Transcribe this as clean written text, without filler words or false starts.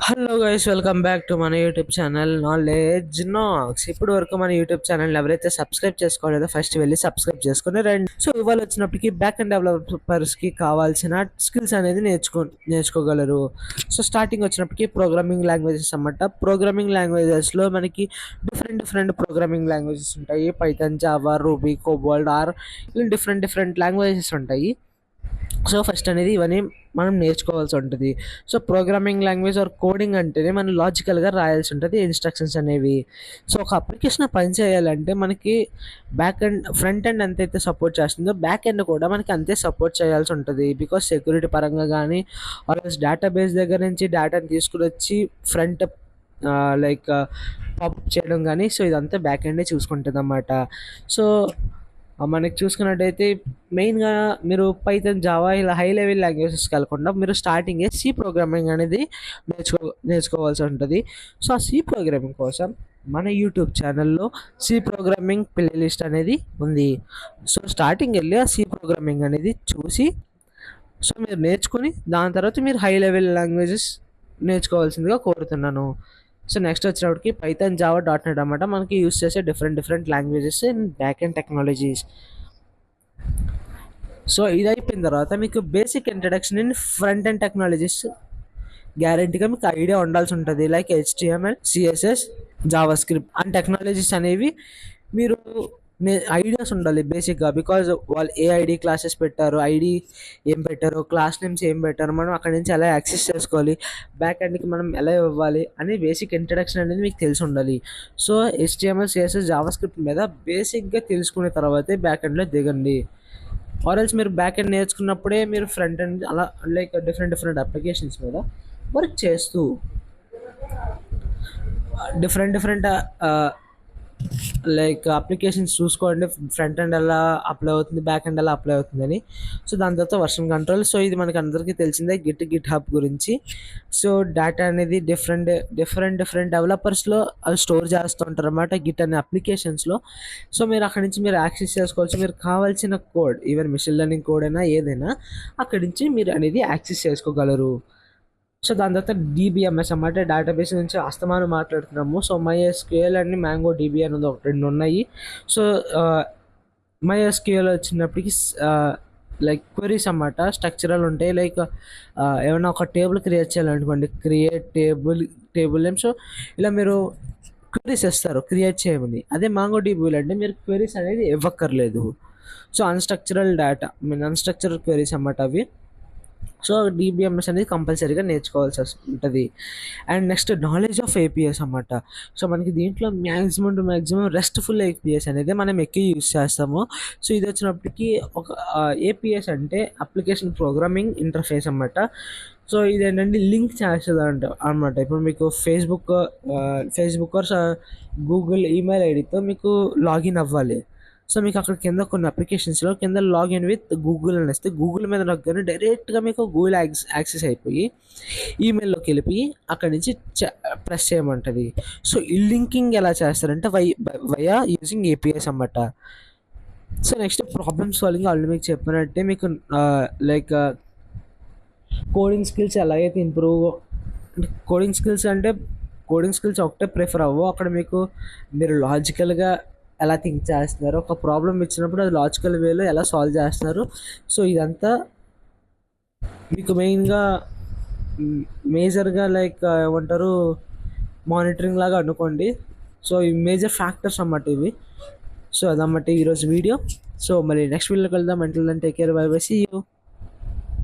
Hello guys, welcome back to మన YouTube channel knowledge నాక్స్. ఇప్పుడు వరకు మన యూట్యూబ్ ఛానల్ ఎవరైతే సబ్స్క్రైబ్ చేసుకోలేదో ఫస్ట్ వెళ్ళి సబ్స్క్రైబ్ చేసుకుని రండి. సో ఇవాళ వచ్చినప్పటికీ బ్యాక్ అండ్ డెవలపర్స్కి కావాల్సిన స్కిల్స్ అనేది నేర్చుకోగలరు. సో స్టార్టింగ్ వచ్చినప్పటికీ ప్రోగ్రామింగ్ లాంగ్వేజెస్ అన్నమాట. ప్రోగ్రామింగ్ లాంగ్వేజెస్లో మనకి డిఫరెంట్ ప్రోగ్రామింగ్ లాంగ్వేజెస్ ఉంటాయి. Python, Java, Ruby, cobalt, R ఇలా డిఫరెంట్ లాంగ్వేజెస్ ఉంటాయి. సో ఫస్ట్ అనేది ఇవన్నీ మనం నేర్చుకోవాల్సి ఉంటుంది. So programming language or coding అంటేనే మనం లాజికల్గా రాయాల్సి ఉంటుంది ఇన్స్ట్రక్షన్స్ అనేవి. సో ఒక అప్లికేషన్ పని చేయాలంటే మనకి బ్యాక్ అండ్ ఫ్రంట్ ఎండ్ ఎంతైతే సపోర్ట్ చేస్తుందో బ్యాక్ ఎండ్ కూడా మనకి అంతే సపోర్ట్ చేయాల్సి ఉంటుంది. బికాస్ సెక్యూరిటీ పరంగా కానీ ఆర్ఎల్స్ డేటాబేస్ దగ్గర నుంచి డేటాని తీసుకుని వచ్చి ఫ్రంట్ లైక్ పాపప్ చేయడం కానీ, సో ఇదంతా బ్యాక్ ఎండే చూసుకుంటుంది అన్నమాట. సో మనకి చూసుకున్నట్టయితే మెయిన్గా మీరు పైథాన్, జావా ఇలా హై లెవెల్ లాంగ్వేజెస్కి వెళ్ళకుండా మీరు స్టార్టింగే సి ప్రోగ్రామింగ్ అనేది నేర్చుకోవాల్సి ఉంటుంది. సో ఆ సి ప్రోగ్రామింగ్ కోసం మన యూట్యూబ్ ఛానల్లో సి ప్రోగ్రామింగ్ ప్లేలిస్ట్ అనేది ఉంది. సో స్టార్టింగ్ వెళ్ళి ఆ సి ప్రోగ్రామింగ్ అనేది చూసి సో మీరు నేర్చుకుని దాని తర్వాత మీరు హై లెవెల్ లాంగ్వేజెస్ నేర్చుకోవాల్సిందిగా కోరుతున్నాను. సో నెక్స్ట్ వచ్చినప్పటికి పైథాన్, జావా, .NET అన్నమాట. మనకి యూస్ చేసే different languages in back and technologies. So ఇది అయిపోయిన తర్వాత మీకు basic introduction in front and technologies గ్యారంటీగా మీకు ఐడియా ఉండాల్సి ఉంటుంది. Like HTML, CSS, Java script and technologies అనేవి మీరు ఐడియాస్ ఉండాలి బేసిక్గా. బికాజ్ వాళ్ళు ఏ ఐడి క్లాసెస్ పెట్టారు, ఐడి ఏం పెట్టారు, క్లాస్ నేమ్స్ ఏం పెట్టారు, మనం అక్కడి నుంచి ఎలా యాక్సెస్ చేసుకోవాలి, బ్యాక్ ఎండ్కి మనం ఎలా ఇవ్వాలి అనే బేసిక్ ఇంట్రడక్షన్ అనేది మీకు తెలిసి ఉండాలి. So HTML, CSS, Java script మీద బేసిక్గా తెలుసుకున్న తర్వాతే బ్యాక్ ఎండ్లో దిగండి. ఆర్ఎల్స్ మీరు బ్యాక్ ఎండ్ నేర్చుకున్నప్పుడే మీరు ఫ్రంట్ ఎండ్ అలా లైక్ డిఫరెంట్ అప్లికేషన్స్ మీద వర్క్ చేస్తూ డిఫరెంట్ లైక్ అప్లికేషన్స్ చూసుకోండి, ఫ్రంట్ ఎండ్ ఎలా అప్లై అవుతుంది, బ్యాక్ ఎండ్ ఎలా అప్లై అవుతుందని. సో దాని తర్వాత వర్షన్ కంట్రోల్. సో ఇది మనకి అందరికీ తెలిసిందే గిట్ హబ్ గురించి. సో డేటా అనేది డిఫరెంట్ డెవలపర్స్లో అది స్టోర్ చేస్తూ ఉంటారు అన్నమాట, గిట్ అనే అప్లికేషన్స్లో. సో మీరు అక్కడి నుంచి మీరు యాక్సెస్ చేసుకోవచ్చు. మీరు కావాల్సిన code, even machine learning code అయినా ఏదైనా అక్కడి నుంచి మీరు అనేది యాక్సెస్ చేసుకోగలరు. సో దాని తర్వాత DBMS అన్నమాట, డేటాబేస్ నుంచి అస్తమానం మాట్లాడుతున్నాము. సో MySQL అండ్ MongoDB అనేది రెండు ఉన్నాయి. సో MySQL వచ్చినప్పటికి లైక్ క్వరీస్ అన్నమాట, స్ట్రక్చరల్ ఉంటాయి. లైక్ ఏమైనా ఒక టేబుల్ క్రియేట్ చేయాలనుకోండి, క్రియేట్ టేబుల్ నేమ్. సో ఇలా మీరు క్వరీస్ ఇస్తారు క్రియేట్ చేయమని. అదే MongoDB అంటే మీరు క్వరీస్ అనేది ఇవ్వక్కర్లేదు. సో అన్స్ట్రక్చరల్ క్వరీస్ అన్నమాట అవి. సో DBMS అనేది కంపల్సరీగా నేర్చుకోవాల్సి ఉంటుంది. And next knowledge of APIs అన్నమాట. సో మనకి దీంట్లో మ్యాక్సిమం రెస్ట్ఫుల్ APIs అనేది మనం ఎక్కువ యూజ్ చేస్తాము. సో ఇది వచ్చినప్పటికీ ఒక APIs అంటే అప్లికేషన్ ప్రోగ్రామింగ్ ఇంటర్ఫేస్ అన్నమాట. సో ఇదేంటంటే లింక్ చేస్తుంది అనమాట. ఇప్పుడు మీకు ఫేస్బుక్ ఆర్ గూగుల్ ఈమెయిల్ ఐడితో మీకు లాగిన్ అవ్వాలి. సో మీకు అక్కడ కింద కొన్ని అప్లికేషన్స్లో కింద లాగిన్ విత్ గూగుల్ అని వస్తే గూగుల్ మీద నొక్కగానే డైరెక్ట్గా మీకు గూగుల్ యాక్సెస్ అయిపోయి ఈమెయిల్లోకి వెళ్ళిపోయి అక్కడి నుంచి ప్రెస్ చేయమంటుంది. సో ఈ లింకింగ్ ఎలా చేస్తారంటే వయా యూజింగ్ APIs అన్నమాట. So next problem solving already మీకు చెప్పినట్టే మీకు లైక్ కోడింగ్ స్కిల్స్ ఎలాగైతే ఇంప్రూవ్, కోడింగ్ స్కిల్స్ ఒకటే ప్రిఫర్ అవ్వవు. అక్కడ మీరు లాజికల్గా ఎలా థింక్ చేస్తున్నారు, ఒక ప్రాబ్లం ఇచ్చినప్పుడు అది లాజికల్ వేలో ఎలా సాల్వ్ చేస్తున్నారు. సో ఇదంతా మీకు మేజర్గా లైక్ ఏమంటారు మానిటరింగ్ లాగా అనుకోండి. సో ఈ మేజర్ ఫ్యాక్టర్స్ అన్నమాట ఇవి. సో అదన్నమాట ఈరోజు వీడియో. సో మళ్ళీ నెక్స్ట్ వీడియోకి వెళ్దాం. అంటే take care, bye bye, see you.